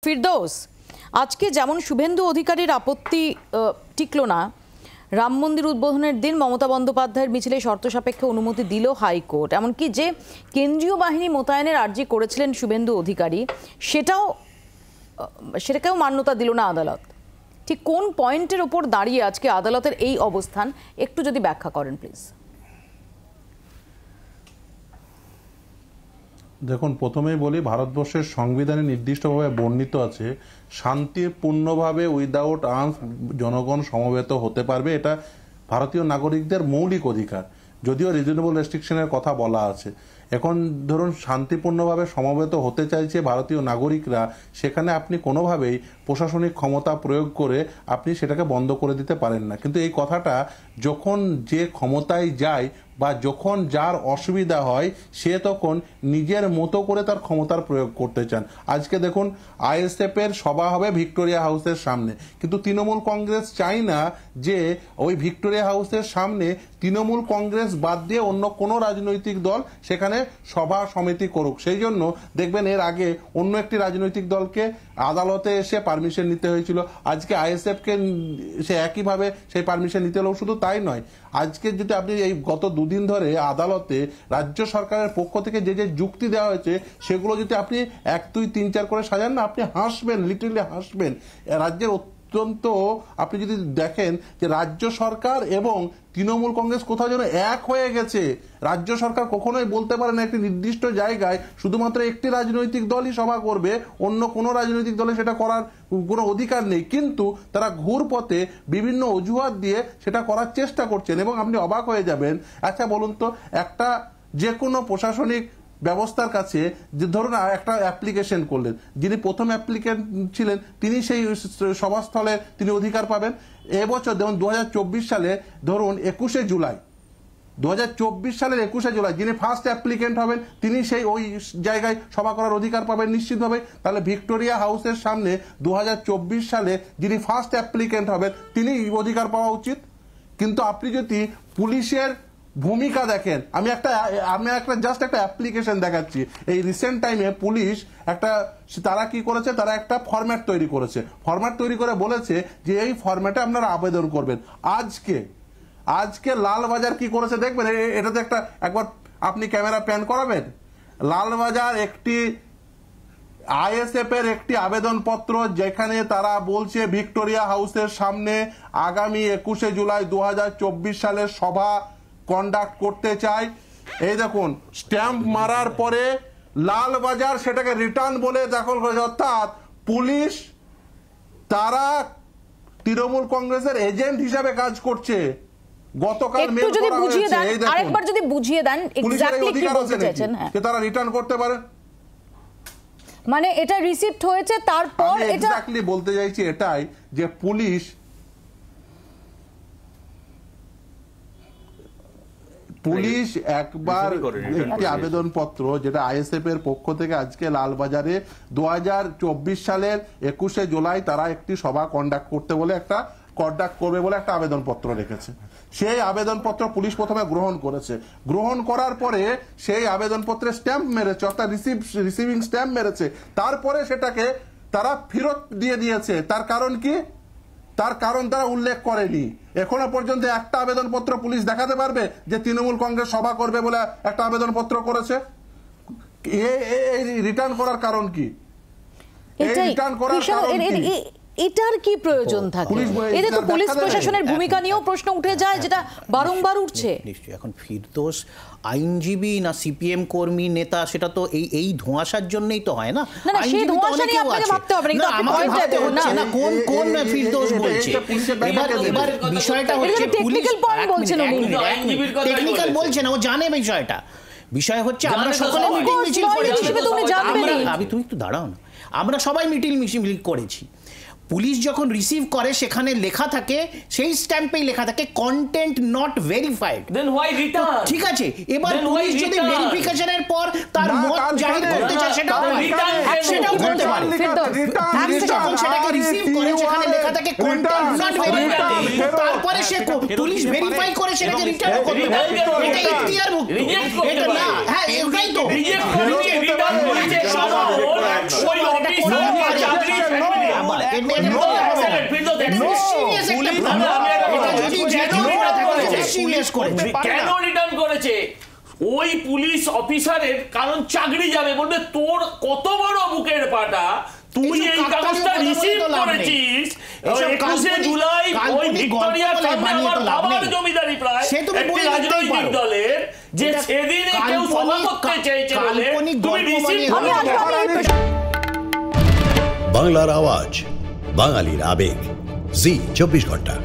ফিরদৌস, আজকে যেমন শুভেন্দু অধিকারীর আপত্তি টিকলো না, রাম মন্দির উদ্বোধনের দিন মমতা বন্দ্যোপাধ্যায়ের মিছিলে শর্ত সাপেক্ষে অনুমতি দিল হাইকোর্ট। এমনকি যে কেন্দ্রীয় বাহিনী মোতায়েনের আর্জি করেছিলেন শুভেন্দু অধিকারী সেটাকেও মান্যতা দিল না আদালত। ঠিক কোন পয়েন্টের ওপর দাঁড়িয়ে আজকে আদালতের এই অবস্থান একটু যদি ব্যাখ্যা করেন প্লিজ। দেখুন, প্রথমেই বলি, ভারতবর্ষের সংবিধানে নির্দিষ্টভাবে বর্ণিত আছে শান্তিপূর্ণভাবে উইদাউট আর্মস জনগণ সমবেত হতে পারবে। এটা ভারতীয় নাগরিকদের মৌলিক অধিকার, যদিও রিজনেবল রেস্ট্রিকশনের কথা বলা আছে। এখন ধরুন শান্তিপূর্ণভাবে সমবেত হতে চাইছে ভারতীয় নাগরিকরা, সেখানে আপনি কোনোভাবেই প্রশাসনিক ক্ষমতা প্রয়োগ করে আপনি সেটাকে বন্ধ করে দিতে পারেন না। কিন্তু এই কথাটা যখন যে ক্ষমতায় যায় বা যখন যার অসুবিধা হয় সে তখন নিজের মতো করে তার ক্ষমতার প্রয়োগ করতে চান। আজকে দেখুন আইএসএফের সভা হবে ভিক্টোরিয়া হাউসের সামনে, কিন্তু তৃণমূল কংগ্রেস চাই না যে ওই ভিক্টোরিয়া হাউসের সামনে তৃণমূল কংগ্রেস বাদ দিয়ে অন্য কোনো রাজনৈতিক দল সেখানে সভা সমিতি করুক। সেই জন্য দেখবেন এর আগে অন্য একটি রাজনৈতিক দলকে আদালতে এসে পারমিশন নিতে হয়েছিল, আজকে আইএসএফকে সে একইভাবে সেই পারমিশন নিতে হলেও। শুধু তাই নয়, আজকে যদি আপনি এই গত দুদিন ধরে আদালতে রাজ্য সরকারের পক্ষ থেকে যে যে যুক্তি দেওয়া হয়েছে সেগুলো যদি আপনি 1, 2, 3, 4 করে সাজান না, আপনি হাসবেন, লিটারালি হাসবেন। রাজ্যের অত্যন্ত আপনি যদি দেখেন যে রাজ্য সরকার এবং তৃণমূল কংগ্রেস কোথাও যেন এক হয়ে গেছে। রাজ্য সরকার কখনোই বলতে পারে না একটি নির্দিষ্ট জায়গায় শুধুমাত্র একটি রাজনৈতিক দলই সভা করবে, অন্য কোনো রাজনৈতিক দলে সেটা করার কোনো অধিকার নেই। কিন্তু তারা ঘুরপথে বিভিন্ন অজুহাত দিয়ে সেটা করার চেষ্টা করছেন এবং আপনি অবাক হয়ে যাবেন। আচ্ছা বলুন তো, একটা যে কোনো প্রশাসনিক ব্যবস্থার কাছে যে ধরুন একটা অ্যাপ্লিকেশন করলেন, যিনি প্রথম অ্যাপ্লিকেন্ট ছিলেন তিনি সেই সভাস্থলে তিনি অধিকার পাবেন। এবছর যেমন 2024 সালে ধরুন 21শে জুলাই 2024 সালের 21শে জুলাই যিনি ফার্স্ট অ্যাপ্লিকেন্ট হবেন তিনি সেই ওই জায়গায় সভা করার অধিকার পাবেন নিশ্চিতভাবে। তাহলে ভিক্টোরিয়া হাউসের সামনে 2024 সালে যিনি ফার্স্ট অ্যাপ্লিকেন্ট হবেন তিনি অধিকার পাওয়া উচিত। কিন্তু আপনি যদি পুলিশের ভূমিকা দেখেন, আমি একটা জাস্ট একটা অ্যাপ্লিকেশন দেখাচ্ছি। এই রিসেন্ট টাইমে পুলিশ তারা কি করেছে, তারা একটা ফরম্যাট তৈরি করেছে। ফরম্যাট তৈরি করে বলেছে যে এই ফরম্যাটে আপনারা আবেদন করবেন। আজকে লালবাজার কি করেছে দেখবেন, এটাতে একবার আপনি ক্যামেরা প্যান করাবেন। লালবাজার একটি আইএসএফ এর একটি আবেদনপত্র যেখানে তারা বলছে ভিক্টোরিয়া হাউসের সামনে আগামী 21শে জুলাই 2024 সালের সভা কন্ডাক্ট করতে চায়। এই দেখুন স্ট্যাম্প মারার পরে লালবাজার সেটাকে রিটার্ন বলে দাখল করেছে। অর্থাৎ পুলিশ তারা তৃণমূল কংগ্রেসের এজেন্ট হিসাবে কাজ করছে। গতকাল মেল করা হয়েছে, এই দেখুন আরেকবার যদি বুঝিয়ে দেন এক্স্যাক্টলি কি বলতে চাইছেন যে তারা রিটার্ন করতে পারে, মানে এটা রিসিপ্ট হয়েছে তারপর এটা এক্স্যাক্টলি বলতে চাইছি এটাই যে পুলিশ একবার একটি আবেদনপত্র যেটা আইএসএফ এর পক্ষ থেকে আজকে লালবাজারে 2024 সালের 21শে জুলাই তারা একটি সভা কন্ডাক্ট করবে বলে একটা আবেদনপত্র রেখেছে। সেই আবেদনপত্র পুলিশ প্রথমে গ্রহণ করেছে। গ্রহণ করার পরে সেই আবেদনপত্রে স্ট্যাম্প মেরেছে, অর্থাৎ রিসিভিং স্ট্যাম্প মেরেছে। তারপরে সেটাকে তারা ফেরত দিয়ে দিয়েছে। তার কারণ কি? তার কারণ তারা উল্লেখ করেনি। এখনো পর্যন্ত একটা আবেদনপত্র পুলিশ দেখাতে পারবে যে তৃণমূল কংগ্রেস সভা করবে বলে একটা আবেদনপত্র করেছে? রিটার্ন করার কারণ কি? এটার কি প্রয়োজন থাকে? এতে তো পুলিশ প্রশাসনের ভূমিকা নিয়েও প্রশ্ন উঠে যায়, যেটা বারংবার উঠছে। নিশ্চয়ই এখন ফিরদৌস আইনজীবী না সিপিএম কর্মী নেতা, সেটা তো এই ধোঁয়াশার জন্যই তো হয় না। কোন ফিরদৌস বলছে? এবার বিষয়টা হচ্ছে টেকনিক্যাল বলছে না, ও জানে বিষয়টা। বিষয় হচ্ছে আমরা সকলে মিটিং মিছিল করেছি। তুমি একটু দাঁড়াও না, আমরা সবাই মিটিং মিছিল করেছি। পুলিশ যখন রিসিভ করে সেখানে লেখা থাকে, সেই স্ট্যাম্পেই লেখা থাকে content not verified. Then why return? ঠিক আছে, এবার পুলিশ যদি ভেরিফিকেশনের পর তার মত জাহির করতে চায় সেটাও করতে পারে। পুলিশ যখন সেটাকে রিসিভ করে সেখানে লেখা থাকে কন্টেন্ট নট ভেরিফাইড, তারপরে সে পুলিশ ভেরিফাই করে সেটাকে রিটার্ন করতে পারে। এটা ইখতিয়ার মুক্ত, এটা না। হ্যাঁ, এটাই তো রিজেক্ট করে রিটার্ন করেছে সব ওই অফিস কেন রিটার্ন করেছে ওই পুলিশ অফিসারের? কারণ চাকরি যাবে, বলবে তোর কত বড় বুকের পাটা, তুই এই কাগজটা রিসিভ করেছিস 21শে জুলাই ওই ভিক্টোরিয়ার সামনে আমার বাবার জমিদারি প্রায় একটি রাজনৈতিক দলের, যে সেদিন কেউ সভা করতে চেয়েছে বলে তুমি রিসিভ করেছো। বাংলার আওয়াজ, বাঙালির আবেগ, জি 24 ঘন্টা।